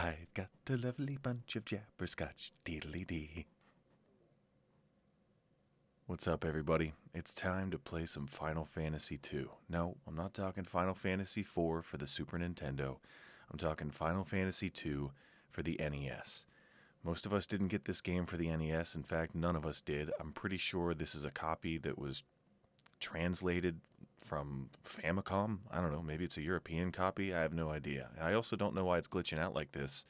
I've got a lovely bunch of Jabberscotch, deedly-dee. What's up, everybody? It's time to play some Final Fantasy II. No, I'm not talking Final Fantasy IV for the Super Nintendo. I'm talking Final Fantasy II for the NES. Most of us didn't get this game for the NES. In fact, none of us did. I'm pretty sure this is a copy that was translated from Famicom. I don't know, maybe it's a European copy. I have no idea. I also don't know why it's glitching out like this.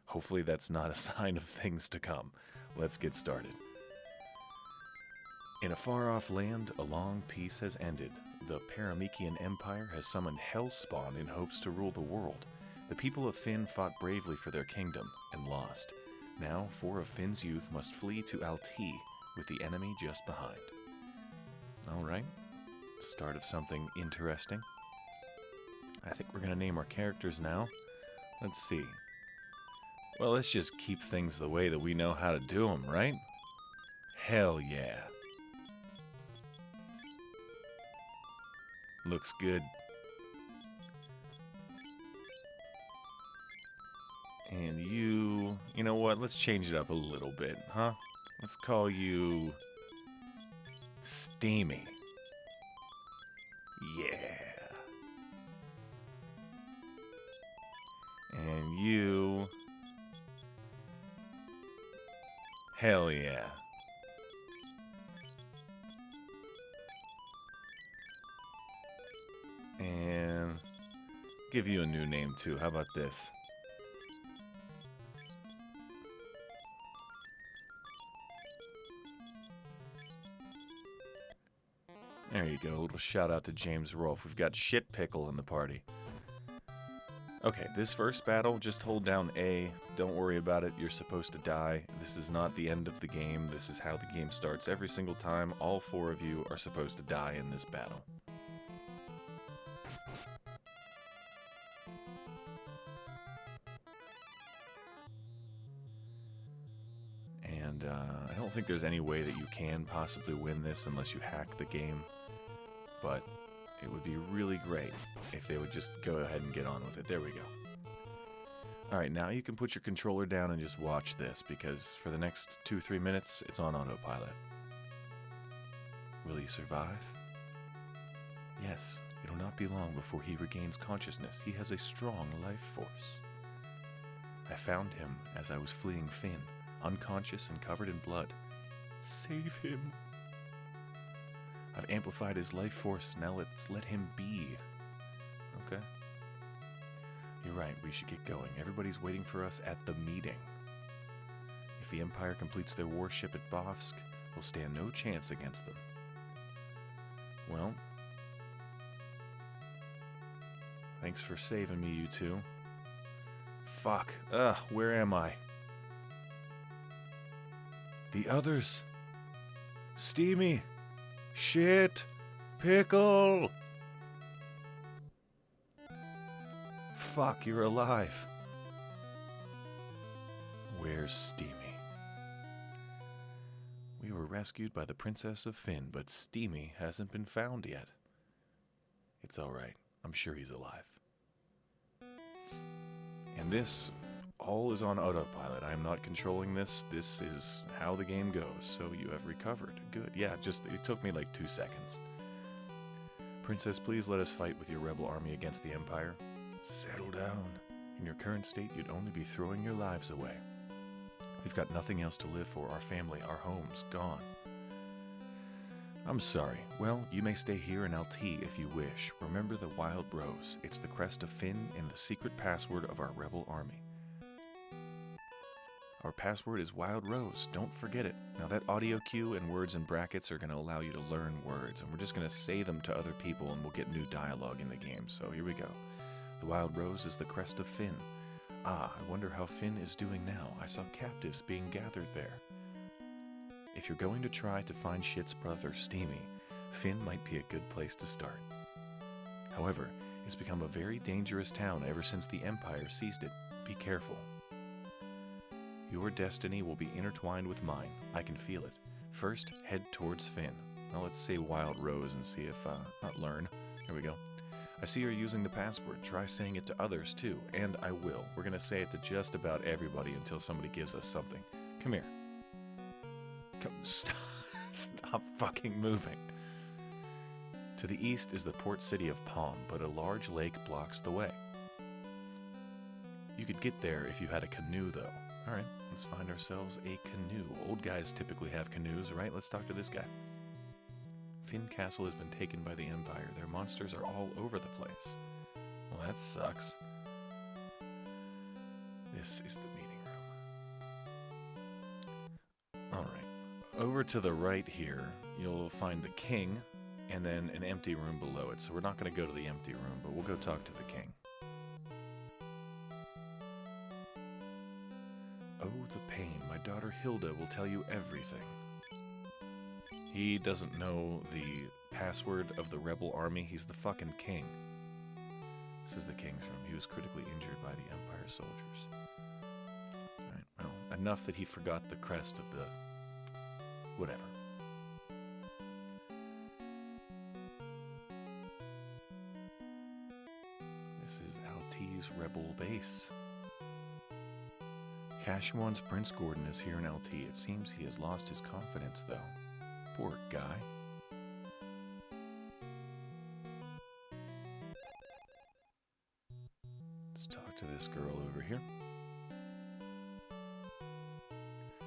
Hopefully that's not a sign of things to come. Let's get started. In a far-off land, a long peace has ended. The Paramecian Empire has summoned Hellspawn in hopes to rule the world. The people of Fynn fought bravely for their kingdom and lost. Now, 4 of Finn's youth must flee to Alti, with the enemy just behind. Alright, start of something interesting. I think we're going to name our characters now. Let's see. Well, let's just keep things the way that we know how to do them, right? Hell yeah. Looks good. And you know what? Let's change it up a little bit, huh? Let's call you Steamy. Yeah. And you... Hell yeah. And give you a new name too. How about this? There you go. A little shout out to James Rolfe. We've got Shit Pickle in the party. Okay, this first battle, just hold down A. Don't worry about it. You're supposed to die. This is not the end of the game. This is how the game starts every single time. All 4 of you are supposed to die in this battle. And I don't think there's any way that you can possibly win this unless you hack the game. But it would be really great if they would just go ahead and get on with it. There we go. Alright, now you can put your controller down and just watch this, because for the next 2-3 minutes, it's on autopilot. Will he survive? Yes, it'll not be long before he regains consciousness. He has a strong life force. I found him as I was fleeing Fynn, unconscious and covered in blood. Save him. I've amplified his life force, now let's let him be. Okay. You're right, we should get going. Everybody's waiting for us at the meeting. If the Empire completes their warship at Bofsk, we'll stand no chance against them. Well, thanks for saving me, you two. Fuck. Where am I? The others. Steamy. Shit! Pickle! Fuck, you're alive. Where's Steamy? We were rescued by the Princess of Fynn, but Steamy hasn't been found yet. It's alright. I'm sure he's alive. And this all is on autopilot. I am not controlling this. This is how the game goes. So you have recovered. Good. Yeah, it took me like 2 seconds. Princess, please let us fight with your rebel army against the Empire. Settle down. In your current state, you'd only be throwing your lives away. We've got nothing else to live for. Our family, our homes, gone. I'm sorry. Well, you may stay here in Alti if you wish. Remember the Wild Rose. It's the crest of Fynn and the secret password of our rebel army. Our password is Wild Rose. Don't forget it. Now that audio cue and words in brackets are going to allow you to learn words, and we're just going to say them to other people and we'll get new dialogue in the game. So here we go. The Wild Rose is the crest of Fynn. Ah, I wonder how Fynn is doing now. I saw captives being gathered there. If you're going to try to find Shit's brother, Steamy, Fynn might be a good place to start. However, it's become a very dangerous town ever since the Empire seized it. Be careful. Your destiny will be intertwined with mine. I can feel it. First, head towards Fynn. Now let's say Wild Rose and see if, not learn. Here we go. I see you're using the password. Try saying it to others, too. And I will. We're going to say it to just about everybody until somebody gives us something. Come here. Come, stop fucking moving. To the east is the port city of Palm, but a large lake blocks the way. You could get there if you had a canoe, though. Alright, let's find ourselves a canoe. Old guys typically have canoes, right? Let's talk to this guy. Finn Castle has been taken by the Empire. Their monsters are all over the place. Well, that sucks. This is the meeting room. Alright, over to the right here, you'll find the king, and then an empty room below it. So we're not going to go to the empty room, but we'll go talk to the king. Oh, the pain. My daughter Hilda will tell you everything. He doesn't know the password of the rebel army. He's the fucking king. This is the king's room. He was critically injured by the Empire soldiers. Alright, well, enough that he forgot the crest of the... whatever. This is LT's rebel base. Kashuan's Prince Gordon is here in LT. It seems he has lost his confidence, though. Poor guy. Let's talk to this girl over here.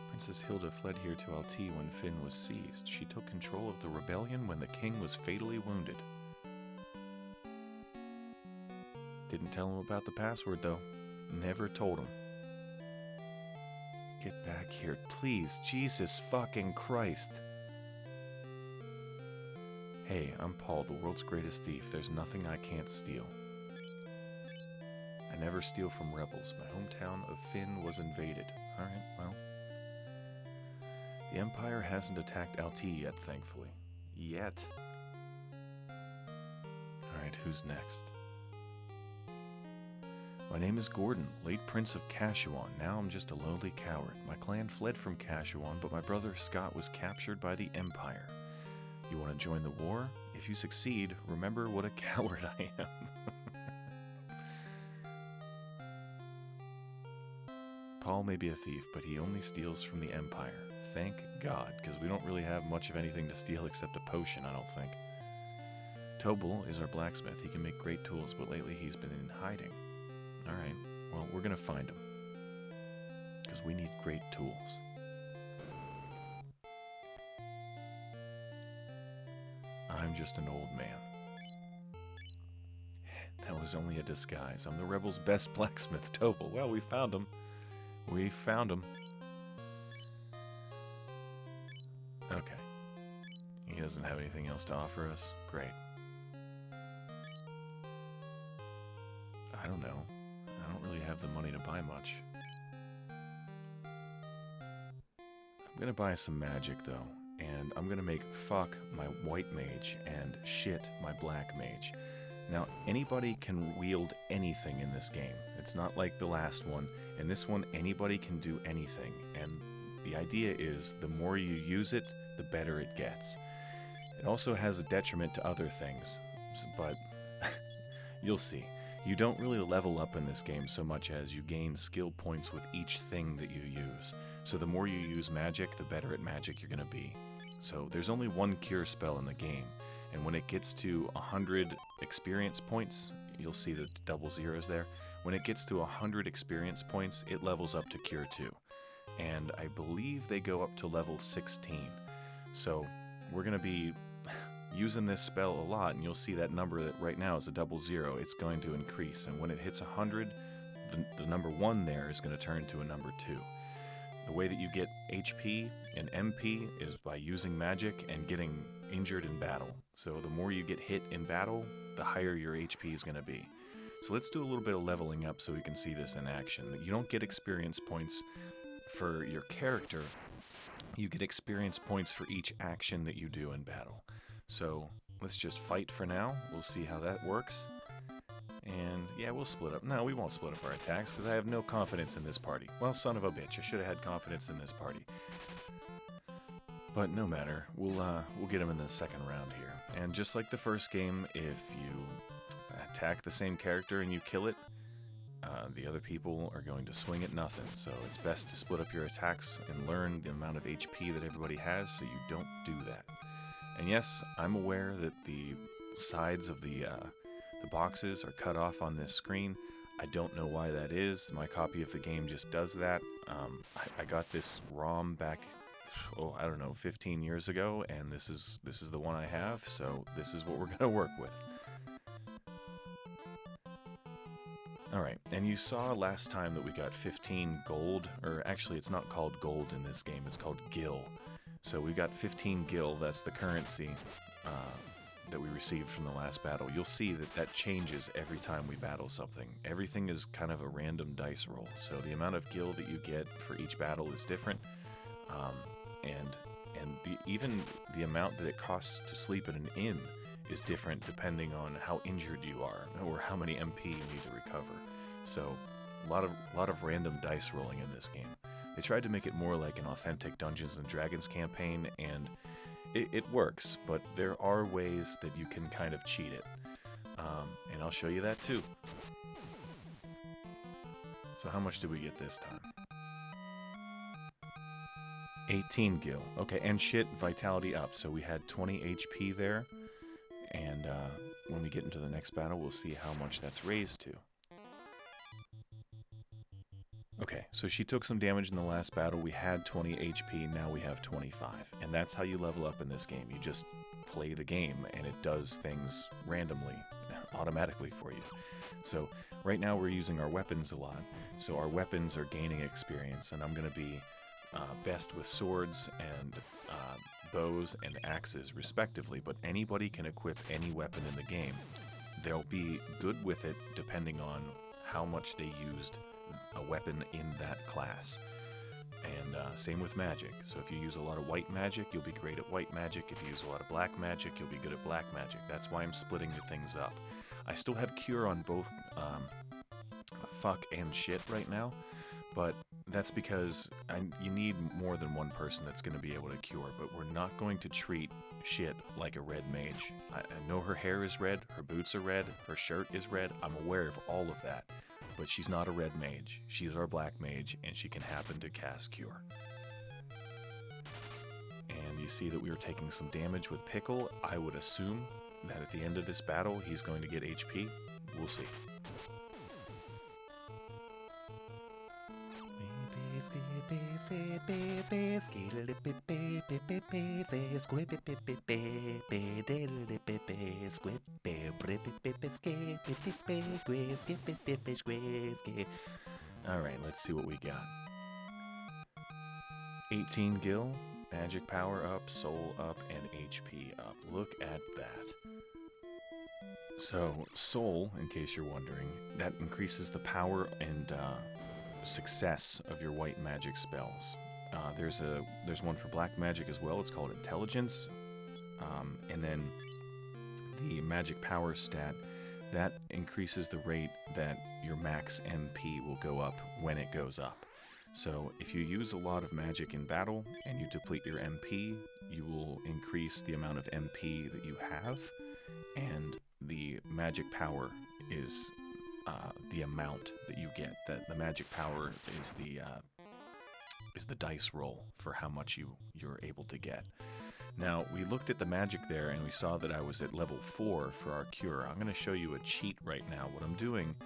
Princess Hilda fled here to LT when Finn was seized. She took control of the rebellion when the king was fatally wounded. Didn't tell him about the password, though. Never told him. Get back here, please. Jesus fucking Christ. Hey, I'm Paul, the world's greatest thief. There's nothing I can't steal. I never steal from rebels. My hometown of Finn was invaded. Alright, well. The Empire hasn't attacked LT yet, thankfully. Yet. Alright, who's next? My name is Gordon, late Prince of Kashuan. Now I'm just a lonely coward. My clan fled from Kashuan, but my brother Scott was captured by the Empire. You want to join the war? If you succeed, remember what a coward I am. Paul may be a thief, but he only steals from the Empire. Thank God, because we don't really have much of anything to steal except a potion, I don't think. Tobal is our blacksmith. He can make great tools, but lately he's been in hiding. Alright, well, we're gonna find him. Because we need great tools. I'm just an old man. That was only a disguise. I'm the rebels' best blacksmith, Tobal. Well, we found him. We found him. Okay. He doesn't have anything else to offer us. Great. I don't know. I don't really have the money to buy much. I'm gonna buy some magic, though. And I'm gonna make fuck my white mage and shit my black mage. Now, anybody can wield anything in this game. It's not like the last one. In this one, anybody can do anything. And the idea is, the more you use it, the better it gets. It also has a detriment to other things, but you'll see. You don't really level up in this game so much as you gain skill points with each thing that you use. So the more you use magic, the better at magic you're going to be. So there's only one cure spell in the game, and when it gets to 100 experience points, you'll see the double zeros there. When it gets to 100 experience points, it levels up to Cure 2. And I believe they go up to level 16. So we're going to be using this spell a lot, and you'll see that number that right now is a double zero. It's going to increase, and when it hits 100, the number 1 there is going to turn to a number 2. The way that you get HP and MP is by using magic and getting injured in battle. So the more you get hit in battle, the higher your HP is going to be. So let's do a little bit of leveling up so we can see this in action. You don't get experience points for your character. You get experience points for each action that you do in battle. So let's just fight for now. We'll see how that works. And yeah, we'll split up. No, we won't split up our attacks because I have no confidence in this party. Well, son of a bitch, I should have had confidence in this party. But no matter, we'll get him in the second round here. And just like the first game, if you attack the same character and you kill it, the other people are going to swing at nothing. So it's best to split up your attacks and learn the amount of HP that everybody has so you don't do that. And yes, I'm aware that the sides of the boxes are cut off on this screen. I don't know why that is. My copy of the game just does that. I got this ROM back, I don't know, 15 years ago, and this is the one I have, so this is what we're going to work with. Alright, and you saw last time that we got 15 gold, or actually it's not called gold in this game, it's called gil. So we got 15 gil, that's the currency that we received from the last battle. You'll see that that changes every time we battle something. Everything is kind of a random dice roll, so the amount of gil that you get for each battle is different, and even the amount that it costs to sleep in an inn is different depending on how injured you are or how many MP you need to recover. So a lot of random dice rolling in this game. They tried to make it more like an authentic Dungeons & Dragons campaign, and it works, but there are ways that you can kind of cheat it. And I'll show you that too. So how much did we get this time? 18 gil. Okay, and shit, vitality up. So we had 20 HP there. And when we get into the next battle, we'll see how much that's raised to. Okay, so she took some damage in the last battle. We had 20 HP, now we have 25. And that's how you level up in this game. You just play the game, and it does things randomly, automatically for you. So right now we're using our weapons a lot. So our weapons are gaining experience, and I'm going to be best with swords and bows and axes respectively, but anybody can equip any weapon in the game. They'll be good with it depending on how much they used a weapon in that class. And same with magic. So if you use a lot of white magic, you'll be great at white magic. If you use a lot of black magic, you'll be good at black magic. That's why I'm splitting the things up. I still have cure on both fuck and shit right now, but that's because you need more than one person that's going to be able to cure, but we're not going to treat shit like a red mage. I know her hair is red, her boots are red, her shirt is red, I'm aware of all of that, but she's not a red mage. She's our black mage, and she can happen to cast cure. And you see that we were taking some damage with Pickle. I would assume that at the end of this battle, he's going to get HP. We'll see. Alright, let's see what we got. 18 gil, magic power up, soul up, and HP up. Look at that. So, soul, in case you're wondering, that increases the power and success of your white magic spells. There's one for black magic as well. It's called intelligence, and then the magic power stat that increases the rate that your max MP will go up when it goes up. So if you use a lot of magic in battle and you deplete your MP, you will increase the amount of MP that you have, and the magic power is the amount that you get. The magic power is the dice roll for how much you're able to get. Now, we looked at the magic there and we saw that I was at level 4 for our cure. I'm going to show you a cheat right now. What I'm doing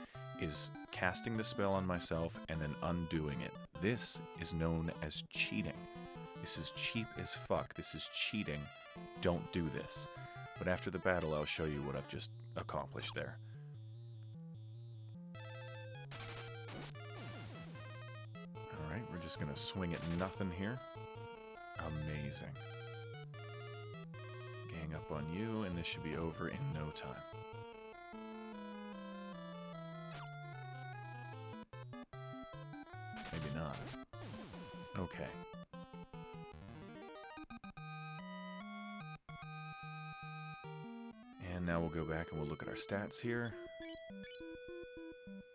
is casting the spell on myself and then undoing it. This is known as cheating. This is cheap as fuck. This is cheating. Don't do this. But after the battle, I'll show you what I've just accomplished there. Alright, we're just going to swing at nothing here. Amazing. Gang up on you, and this should be over in no time. Maybe not. Okay. And now we'll go back and we'll look at our stats here.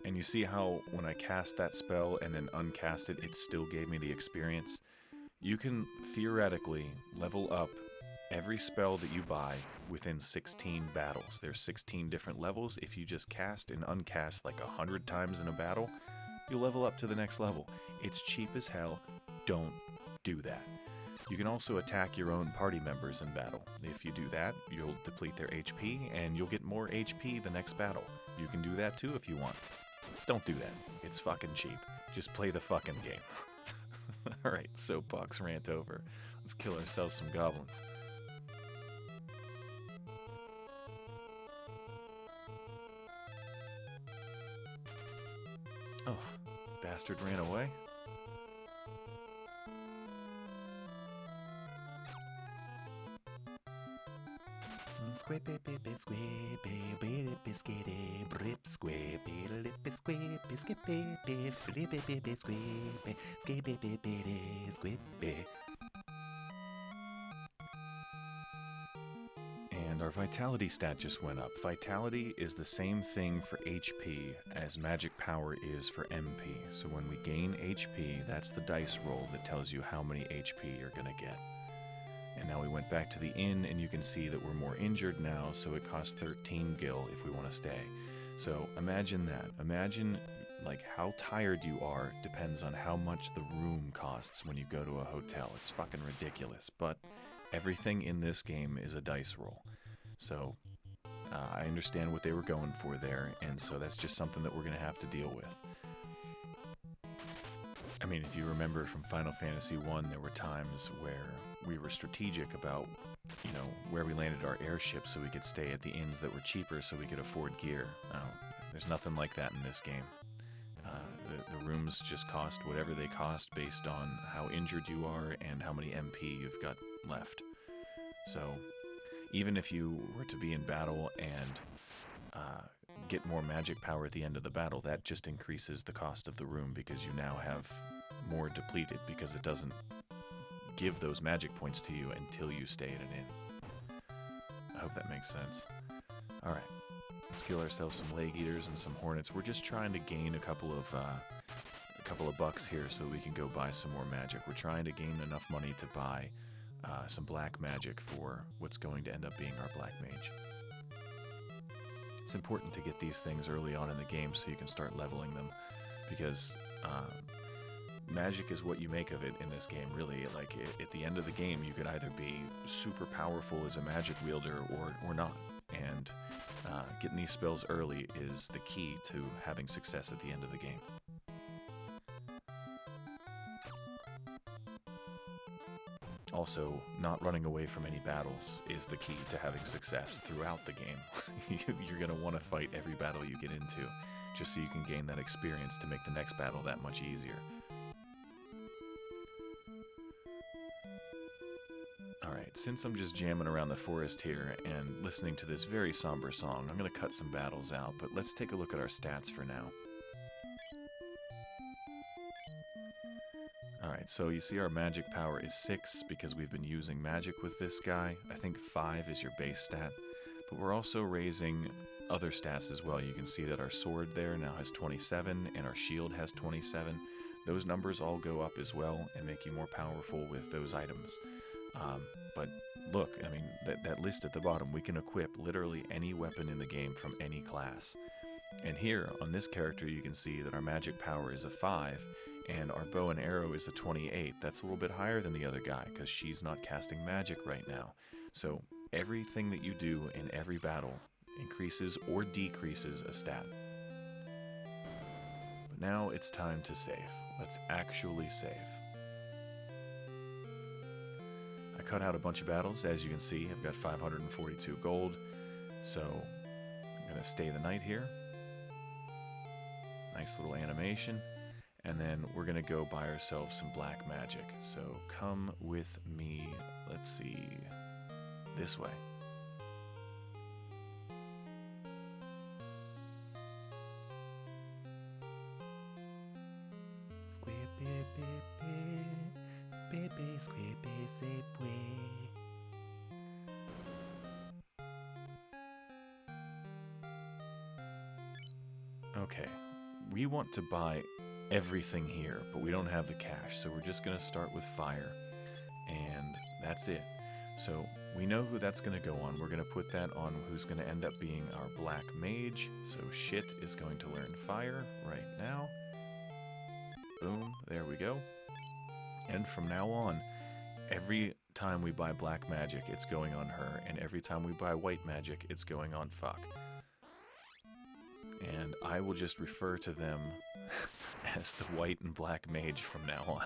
And you see how when I cast that spell and then uncast it, it still gave me the experience. You can theoretically level up every spell that you buy within 16 battles. There's 16 different levels. If you just cast and uncast like 100 times in a battle, you'll level up to the next level. It's cheap as hell. Don't do that. You can also attack your own party members in battle. If you do that, you'll deplete their HP, and you'll get more HP the next battle. You can do that too if you want. Don't do that. It's fucking cheap. Just play the fucking game. Alright, soapbox rant over. Let's kill ourselves some goblins. Oh, bastard ran away? And our vitality stat just went up. Vitality is the same thing for HP as magic power is for MP. So when we gain HP, that's the dice roll that tells you how many HP you're gonna get. And now we went back to the inn, and you can see that we're more injured now, so it costs 13 gil if we want to stay. So imagine that. Imagine like how tired you are depends on how much the room costs when you go to a hotel. It's fucking ridiculous, but everything in this game is a dice roll. So I understand what they were going for there, and so that's just something that we're going to have to deal with. I mean, if you remember from Final Fantasy I, there were times where we were strategic about, you know, where we landed our airship so we could stay at the inns that were cheaper so we could afford gear. There's nothing like that in this game. The rooms just cost whatever they cost based on how injured you are and how many MP you've got left. So even if you were to be in battle and get more magic power at the end of the battle, that just increases the cost of the room because you now have more depleted because it doesn't give those magic points to you until you stay at an inn. I hope that makes sense. Alright, let's kill ourselves some leg eaters and some hornets. We're just trying to gain a couple of bucks here so we can go buy some more magic. We're trying to gain enough money to buy some black magic for what's going to end up being our black mage. It's important to get these things early on in the game so you can start leveling them, because magic is what you make of it in this game, really. Like, at the end of the game, you could either be super powerful as a magic wielder or not, and getting these spells early is the key to having success at the end of the game. Also, not running away from any battles is the key to having success throughout the game. You're going to want to fight every battle you get into, just so you can gain that experience to make the next battle that much easier. Alright, since I'm just jamming around the forest here and listening to this very somber song, I'm going to cut some battles out, but let's take a look at our stats for now. Alright, so you see our magic power is 6 because we've been using magic with this guy. I think 5 is your base stat, but we're also raising other stats as well. You can see that our sword there now has 27 and our shield has 27. Those numbers all go up as well and make you more powerful with those items. But look, I mean, that list at the bottom, we can equip literally any weapon in the game from any class. And here, on this character, you can see that our magic power is a 5, and our bow and arrow is a 28. That's a little bit higher than the other guy, because she's not casting magic right now. So everything that you do in every battle increases or decreases a stat. But now it's time to save. Let's actually save. I cut out a bunch of battles. As you can see, I've got 542 gold. So I'm going to stay the night here. Nice little animation. And then we're going to go buy ourselves some black magic. So come with me. Let's see. This way. Okay, we want to buy everything here, but we don't have the cash, so we're just going to start with fire, and that's it. So we know who that's going to go on. We're going to put that on who's going to end up being our black mage. So shit is going to learn fire right now. Boom, there we go. And from now on, every time we buy black magic, it's going on her. And every time we buy white magic, it's going on fuck. And I will just refer to them as the white and black mage from now on.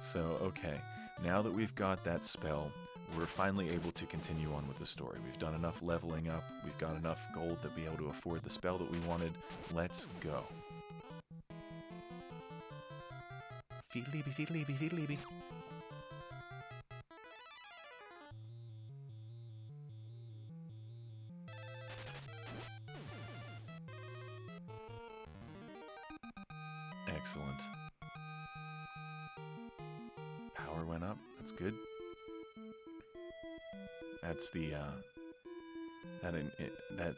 So, okay, now that we've got that spell, we're finally able to continue on with the story. We've done enough leveling up, we've got enough gold to be able to afford the spell that we wanted. Let's go. Feedleeby, feedleeby, feedleeby. Excellent. Power went up. That's good. That's the that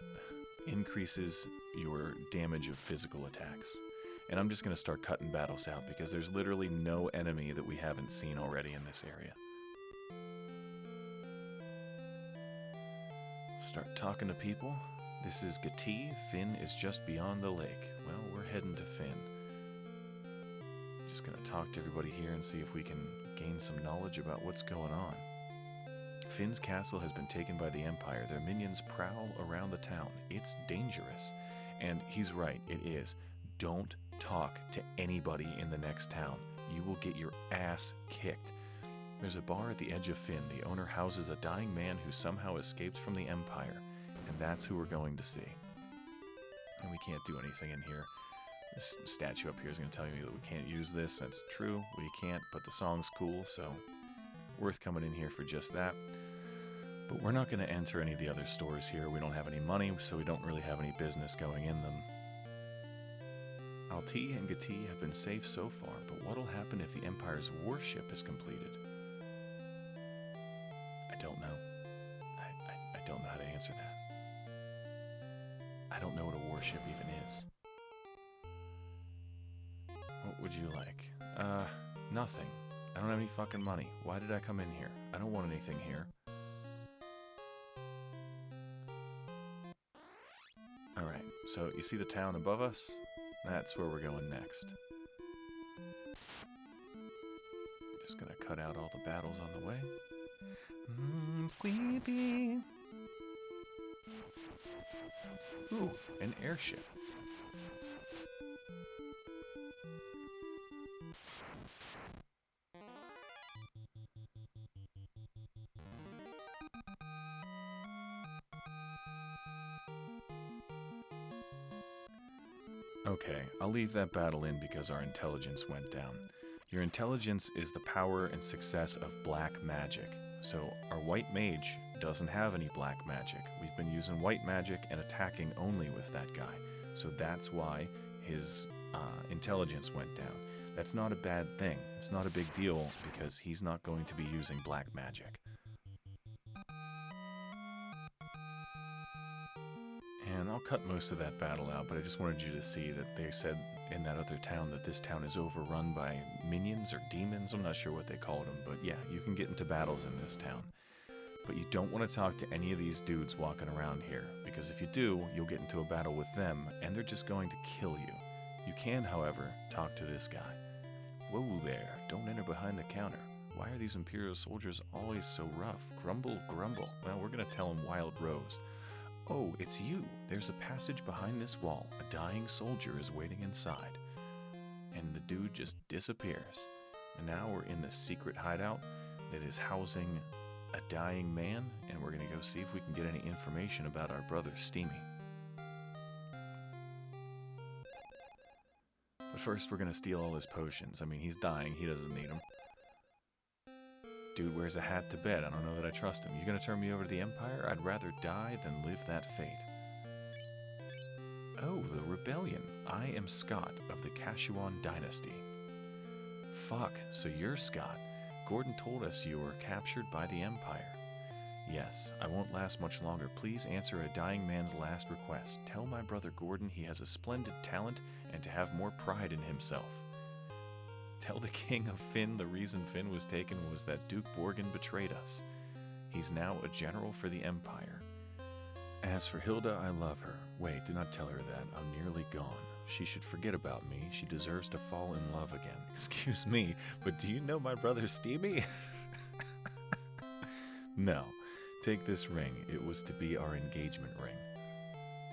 increases your damage of physical attacks. And I'm just going to start cutting battles out because there's literally no enemy that we haven't seen already in this area. Start talking to people. This is Gati. Finn is just beyond the lake. Well, we're heading to Finn. Just going to talk to everybody here and see if we can gain some knowledge about what's going on. Finn's castle has been taken by the Empire. Their minions prowl around the town. It's dangerous. And he's right, it is. Don't talk to anybody in the next town. You will get your ass kicked. There's a bar at the edge of Finn. The owner houses a dying man who somehow escaped from the Empire. And that's who we're going to see. And we can't do anything in here. This statue up here is going to tell me that we can't use this. That's true, we can't, but the song's cool, so worth coming in here for just that. But we're not going to enter any of the other stores here. We don't have any money, so we don't really have any business going in them. Alti and Gati have been safe so far, but what'll happen if the Empire's warship is completed? I don't know. I don't know how to answer that. I don't know what a warship even is. What would you like? Nothing. I don't have any fucking money. Why did I come in here? I don't want anything here. Alright, so you see the town above us? That's where we're going next. Just gonna cut out all the battles on the way. Squeepy. Ooh, an airship. Okay, I'll leave that battle in because our intelligence went down. Your intelligence is the power and success of black magic. So our white mage doesn't have any black magic. We've been using white magic and attacking only with that guy. So that's why his intelligence went down. That's not a bad thing. It's not a big deal because he's not going to be using black magic. And I'll cut most of that battle out, but I just wanted you to see that they said in that other town that this town is overrun by minions or demons. I'm not sure what they called them, but yeah, you can get into battles in this town. But you don't want to talk to any of these dudes walking around here, because if you do, you'll get into a battle with them, and they're just going to kill you. You can, however, talk to this guy. Whoa there, don't enter behind the counter. Why are these Imperial soldiers always so rough? Grumble, grumble. Well, we're going to tell him Wild Rose. Oh, it's you. There's a passage behind this wall. A dying soldier is waiting inside. And the dude just disappears. And now we're in this secret hideout that is housing a dying man, and we're going to go see if we can get any information about our brother Steamy. But first we're going to steal all his potions. I mean, he's dying. He doesn't need them. Dude wears a hat to bed. I don't know that I trust him. You gonna turn me over to the Empire? I'd rather die than live that fate. Oh, the rebellion. I am Scott of the Kashuan dynasty. Fuck, so you're Scott. Gordon told us you were captured by the Empire. Yes, I won't last much longer. Please answer a dying man's last request. Tell my brother Gordon he has a splendid talent and to have more pride in himself. Tell the king of Finn the reason Finn was taken was that Duke Borgin betrayed us. He's now a general for the Empire. As for Hilda, I love her. Wait, do not tell her that. I'm nearly gone. She should forget about me. She deserves to fall in love again. Excuse me, but do you know my brother Stevie? No. Take this ring. It was to be our engagement ring.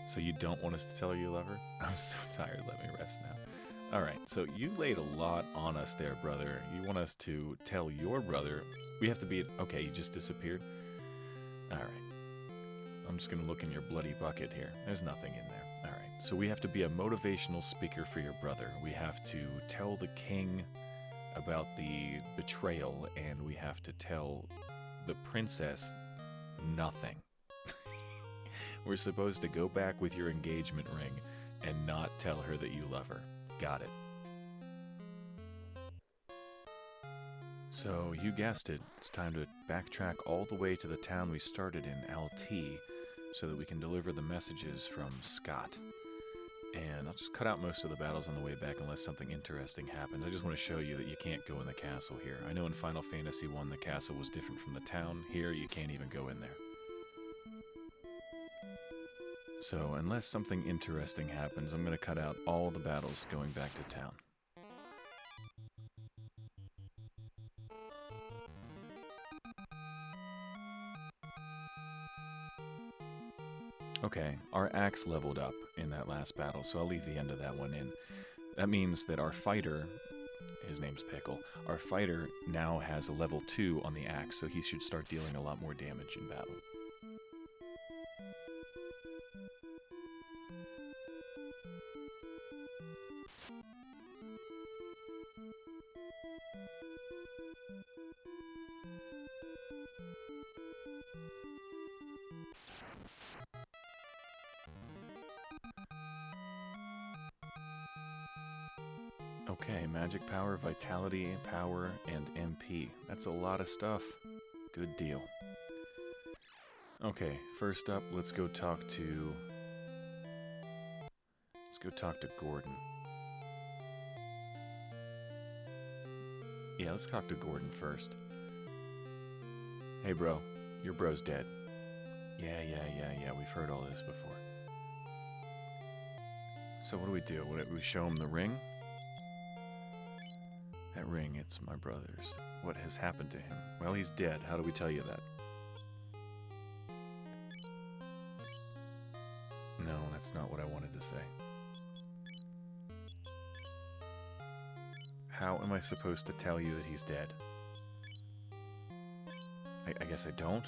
So you don't want us to tell her you love her? I'm so tired. Let me rest now. Alright, so you laid a lot on us there, brother. You want us to tell your brother... We have to be... Okay, you just disappeared? Alright. I'm just going to look in your bloody bucket here. There's nothing in there. Alright, so we have to be a motivational speaker for your brother. We have to tell the king about the betrayal, and we have to tell the princess nothing. We're supposed to go back with your engagement ring and not tell her that you love her. Got it. So, you guessed it. It's time to backtrack all the way to the town we started in, LT, so that we can deliver the messages from Scott. And I'll just cut out most of the battles on the way back unless something interesting happens. I just want to show you that you can't go in the castle here. I know in Final Fantasy I the castle was different from the town. Here, you can't even go in there. So, unless something interesting happens, I'm going to cut out all the battles going back to town. Okay, our axe leveled up in that last battle, so I'll leave the end of that one in. That means that our fighter, his name's Pickle, our fighter now has a level 2 on the axe, so he should start dealing a lot more damage in battle. Okay, magic power, vitality, power, and MP. That's a lot of stuff. Good deal. Okay, first up, let's go talk to Gordon. Yeah, let's talk to Gordon first. Hey, bro. Your bro's dead. Yeah, we've heard all this before. So what do? We show him the ring? That ring, it's my brother's. What has happened to him? Well, he's dead. How do we tell you that? No, that's not what I wanted to say. How am I supposed to tell you that he's dead? I guess I don't?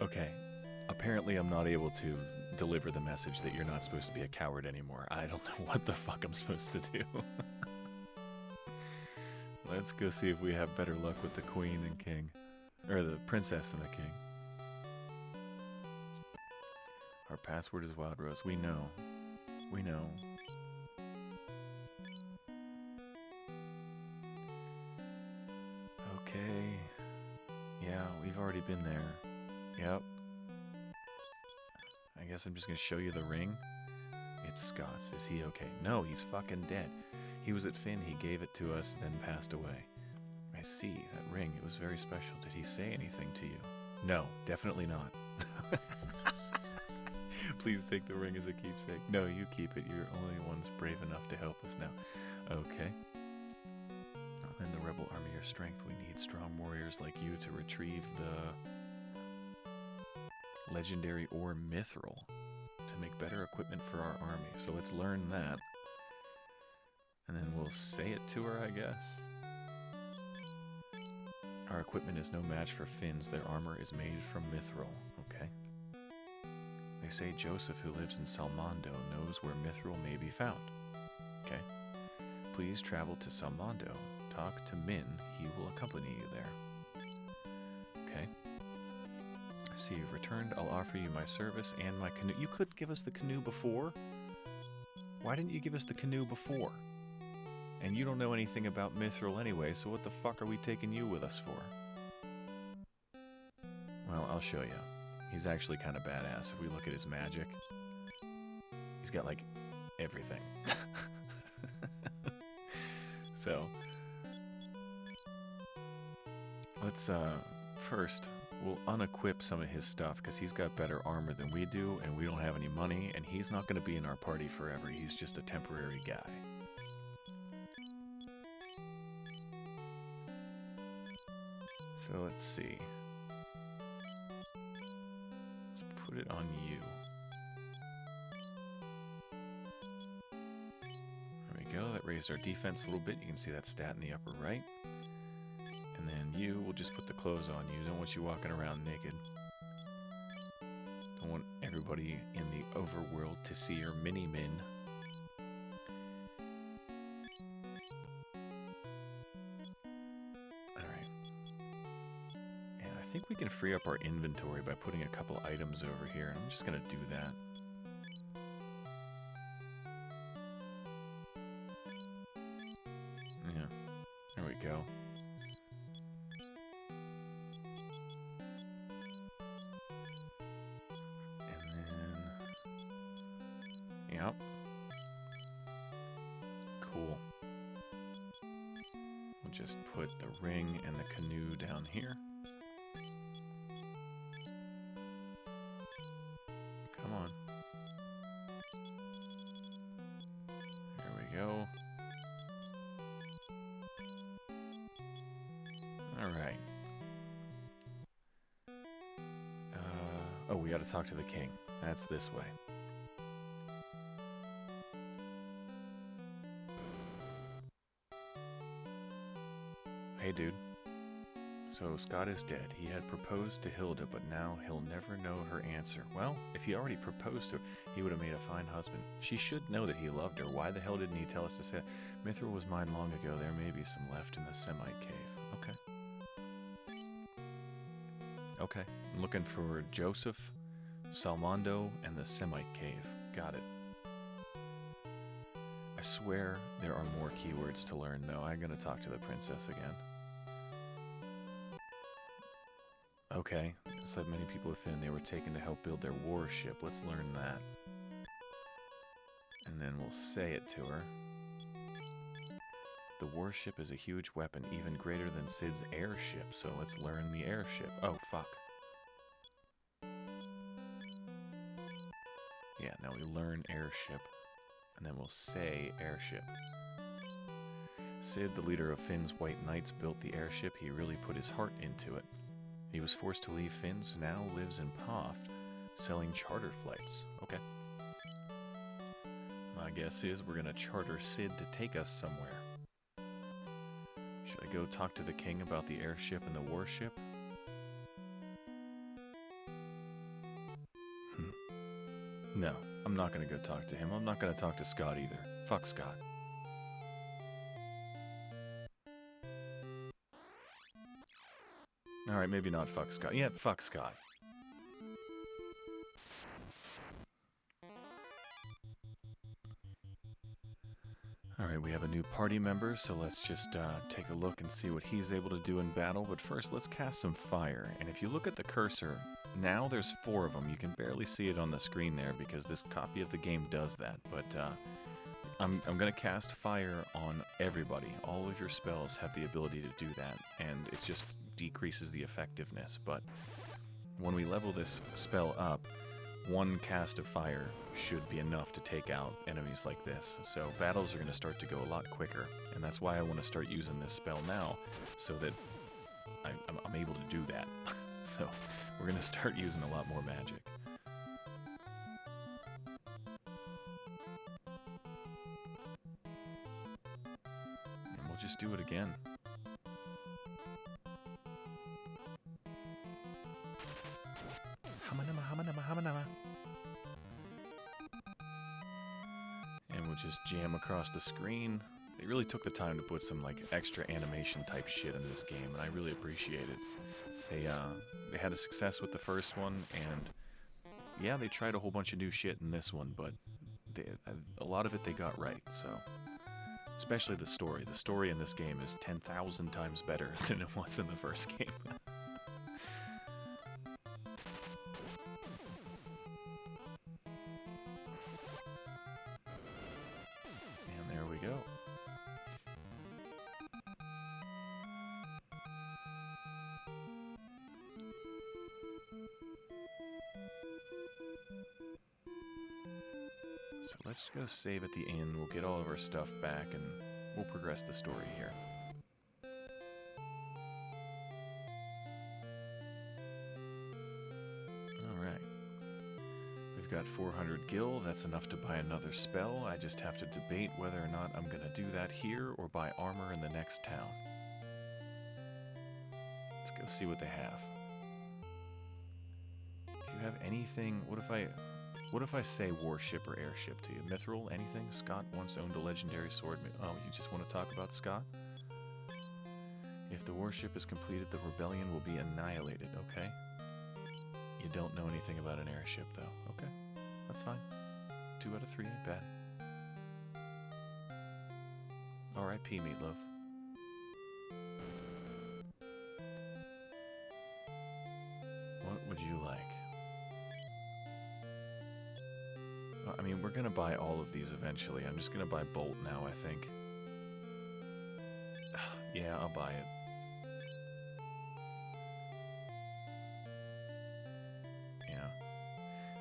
Okay. Apparently I'm not able to deliver the message that you're not supposed to be a coward anymore. I don't know what the fuck I'm supposed to do. Let's go see if we have better luck with the queen and king. Or the princess and the king. Our password is Wild Rose. We know. We know. Okay. Yeah, we've already been there. Yep. I guess I'm just gonna show you the ring. It's Scott's. Is he okay? No, he's fucking dead. He was at Finn, he gave it to us, then passed away. I see, that ring, it was very special. Did he say anything to you? No, definitely not. Please take the ring as a keepsake. No, you keep it. You're only ones brave enough to help us now. Okay. In the rebel army, your strength, we need strong warriors like you to retrieve the legendary ore mithril to make better equipment for our army. So let's learn that. And then we'll say it to her, I guess. Our equipment is no match for Finn's. Their armor is made from mithril. Okay. They say Joseph, who lives in Salmondo, knows where mithril may be found. Okay. Please travel to Salmondo. Talk to Min. He will accompany you there. Okay. See, you've returned. I'll offer you my service and my canoe. You could give us the canoe before? Why didn't you give us the canoe before? And you don't know anything about mithril anyway, so what the fuck are we taking you with us for? Well, I'll show you. He's actually kind of badass. If we look at his magic, he's got like everything. So let's first we'll unequip some of his stuff because he's got better armor than we do, and we don't have any money, and he's not going to be in our party forever. He's just a temporary guy. So let's see. Let's put it on you. There we go. That raised our defense a little bit. You can see that stat in the upper right. And then you, we'll just put the clothes on you. Don't want you walking around naked. Don't want everybody in the overworld to see your mini-min. I think we can free up our inventory by putting a couple items over here, and I'm just going to do that. Yeah, there we go. And then... Yep. Cool. We'll just put the ring and the canoe down here. Alright. Oh, we gotta talk to the king. That's this way. Hey, dude. So, Scott is dead. He had proposed to Hilda, but now he'll never know her answer. Well, if he already proposed to her, he would have made a fine husband. She should know that he loved her. Why the hell didn't he tell us to say it? Mithril was mine long ago. There may be some left in the Semite cave. Okay. Okay. I'm looking for Joseph, Salmondo, and the Semite cave. Got it. I swear there are more keywords to learn, though. I'm gonna talk to the princess again. Okay, just like many people within, they were taken to help build their warship. Let's learn that. And then we'll say it to her. The warship is a huge weapon, even greater than Sid's airship, so let's learn the airship. Oh, fuck. Yeah, now we learn airship, and then we'll say airship. Sid, the leader of Finn's White Knights, built the airship. He really put his heart into it. He was forced to leave Finn's, now lives in Poft, selling charter flights. Okay. My guess is we're gonna charter Sid to take us somewhere. Should I go talk to the king about the airship and the warship? No, I'm not gonna go talk to him. I'm not gonna talk to Scott either. Fuck Scott. Alright, maybe not fuck Scott. Yeah, fuck Scott. Alright, we have a new party member, so let's just take a look and see what he's able to do in battle. But first, let's cast some fire. And if you look at the cursor, now there's 4 of them. You can barely see it on the screen there because this copy of the game does that. But I'm going to cast fire on everybody. All of your spells have the ability to do that, and it just decreases the effectiveness. But when we level this spell up, 1 cast of fire should be enough to take out enemies like this. So battles are going to start to go a lot quicker, and that's why I want to start using this spell now, so that I'm able to do that. So we're going to start using a lot more magic. And we'll just do it again. And we'll just jam across the screen. They really took the time to put some like extra animation type shit in this game, and I really appreciate it. They had a success with the first one, and yeah, they tried a whole bunch of new shit in this one, but a lot of it they got right. So, especially the story. The story in this game is 10,000 times better than it was in the first game. So let's go save at the inn. We'll get all of our stuff back and we'll progress the story here. Alright. We've got 400 gil. That's enough to buy another spell. I just have to debate whether or not I'm going to do that here or buy armor in the next town. Let's go see what they have. Do you have anything? What if I say warship or airship to you? Mithril, anything? Scott once owned a legendary sword. Oh, you just want to talk about Scott? If the warship is completed, the rebellion will be annihilated, okay? You don't know anything about an airship, though. Okay, that's fine. 2 out of 3 ain't bad. R.I.P. Meatloaf. What would you like? I mean, we're gonna buy all of these eventually. I'm just gonna buy Bolt now, I think. Yeah, I'll buy it. Yeah.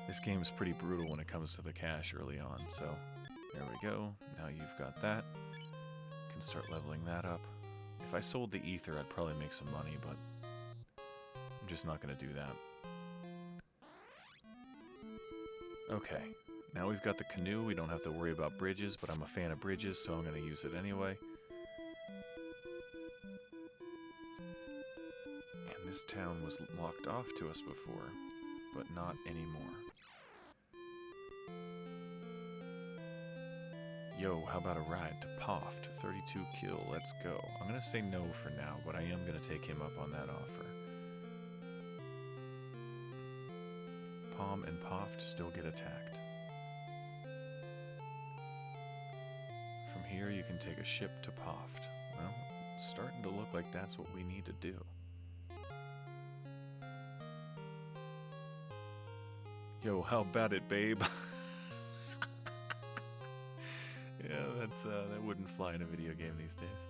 This game is pretty brutal when it comes to the cash early on, so there we go. Now you've got that. Can start leveling that up. If I sold the ether, I'd probably make some money, but I'm just not gonna do that. Okay. Now we've got the canoe, we don't have to worry about bridges, but I'm a fan of bridges, so I'm going to use it anyway. And this town was locked off to us before, but not anymore. Yo, how about a ride to Poft? 32 kill, let's go. I'm going to say no for now, but I am going to take him up on that offer. Palm and Poft still get attacked. Here you can take a ship to Poft. Well, it's starting to look like that's what we need to do. Yo, how about it, babe? Yeah, that wouldn't fly in a video game these days.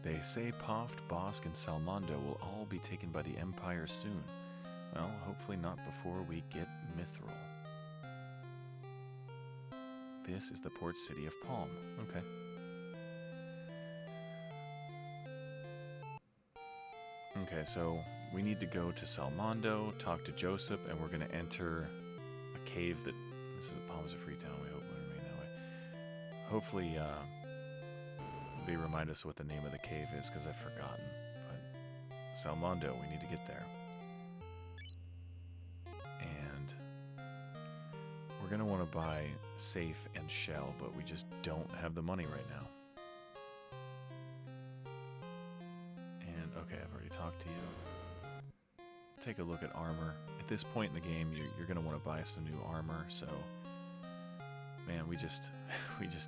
They say Poft, Bosk, and Salmondo will all be taken by the Empire soon. Well, hopefully not before we get Mithril. This is the port city of Palm. Okay. Okay, so we need to go to Salmondo, talk to Joseph, and we're going to enter a cave that... This is Palm's a free town. We hope it'll remain that way. Hopefully, they remind us what the name of the cave is, because I've forgotten. But Salmondo, we need to get there. And we're going to want to buy safe and shell, but we just don't have the money right now. And, okay, I've already talked to you. Take a look at armor. At this point in the game, you're going to want to buy some new armor, so... Man, we just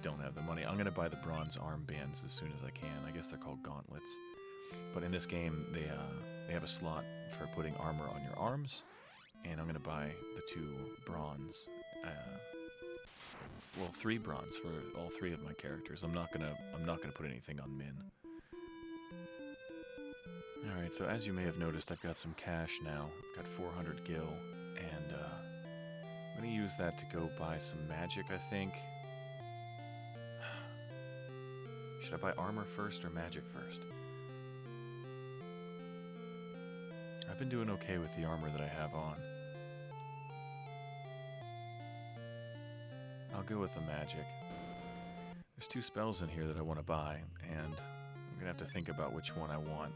don't have the money. I'm going to buy the bronze armbands as soon as I can. I guess they're called gauntlets. But in this game, they have a slot for putting armor on your arms, and I'm going to buy the 2 bronze... well, 3 bronze for all 3 of my characters. I'm not gonna put anything on Min. All right, so as you may have noticed, I've got some cash now. I've got 400 gil, and I'm gonna use that to go buy some magic, I think. Should I buy armor first or magic first? I've been doing okay with the armor that I have on. I'll go with the magic. There's 2 spells in here that I want to buy, and I'm going to have to think about which one I want.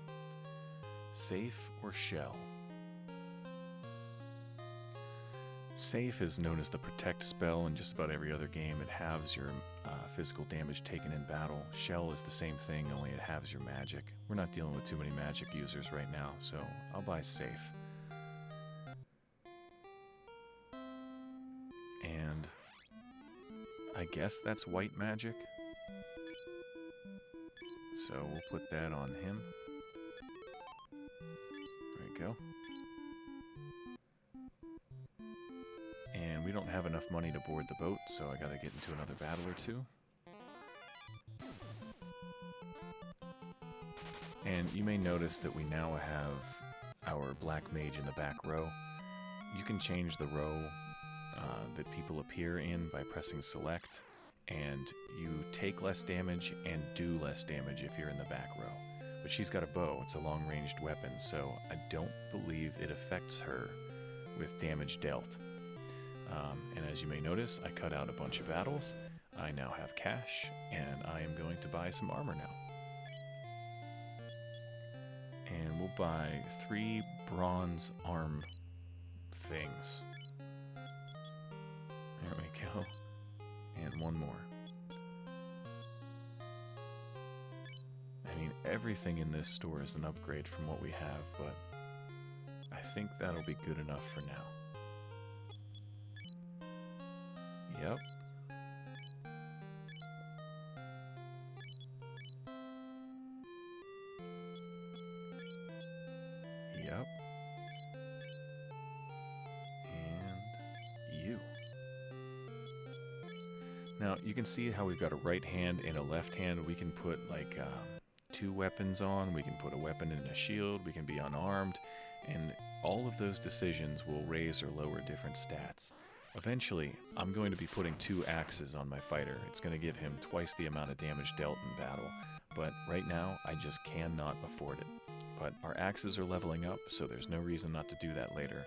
Safe or shell? Safe is known as the protect spell in just about every other game. It halves your physical damage taken in battle. Shell is the same thing, only it halves your magic. We're not dealing with too many magic users right now, so I'll buy safe. And I guess that's white magic. So we'll put that on him. There we go. And we don't have enough money to board the boat, so I gotta get into another battle or 2. And you may notice that we now have our black mage in the back row. You can change the row that people appear in by pressing select, and you take less damage and do less damage if you're in the back row. But she's got a bow, it's a long-ranged weapon, so I don't believe it affects her with damage dealt. And as you may notice, I cut out a bunch of battles, I now have cash, and I am going to buy some armor now. And we'll buy 3 bronze arm things. There we go. And 1 more. I mean, everything in this store is an upgrade from what we have, but I think that'll be good enough for now. Yep. Yep. And you. Now, you can see how we've got a right hand and a left hand. We can put, like, 2 weapons on. We can put a weapon in a shield. We can be unarmed. And all of those decisions will raise or lower different stats. Eventually, I'm going to be putting 2 axes on my fighter. It's going to give him twice the amount of damage dealt in battle. But right now, I just cannot afford it. But our axes are leveling up, so there's no reason not to do that later.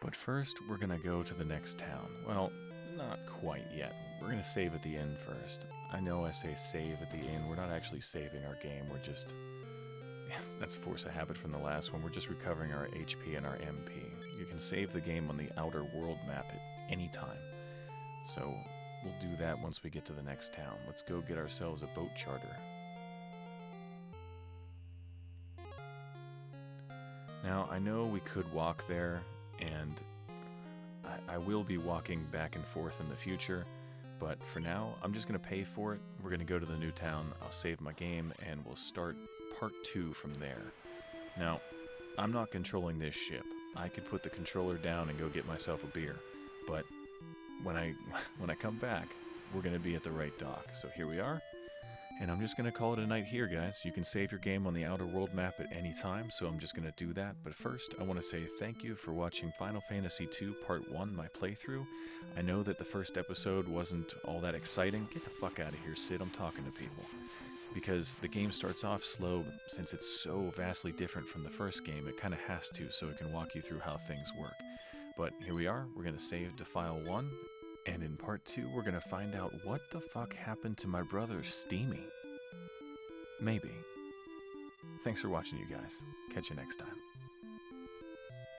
But first, we're going to go to the next town. Well, not quite yet. We're going to save at the inn first. I know I say save at the inn. We're not actually saving our game. We're just... Yes, that's force of habit from the last one. We're just recovering our HP and our MP. You can save the game on the outer world map at any time. So we'll do that once we get to the next town. Let's go get ourselves a boat charter. Now, I know we could walk there, and I will be walking back and forth in the future, but for now, I'm just going to pay for it. We're going to go to the new town, I'll save my game, and we'll start part 2 from there. Now, I'm not controlling this ship. I could put the controller down and go get myself a beer, but when I come back, we're going to be at the right dock. So here we are. And I'm just going to call it a night here, guys. You can save your game on the Outer World map at any time, so I'm just going to do that. But first, I want to say thank you for watching Final Fantasy II Part 1, my playthrough. I know that the first episode wasn't all that exciting. Get the fuck out of here, Sid. I'm talking to people. Because the game starts off slow, since it's so vastly different from the first game, it kind of has to, so it can walk you through how things work. But here we are. We're going to save to File 1. And in part 2, we're going to find out what the fuck happened to my brother, Steamy. Maybe. Thanks for watching, you guys. Catch you next time.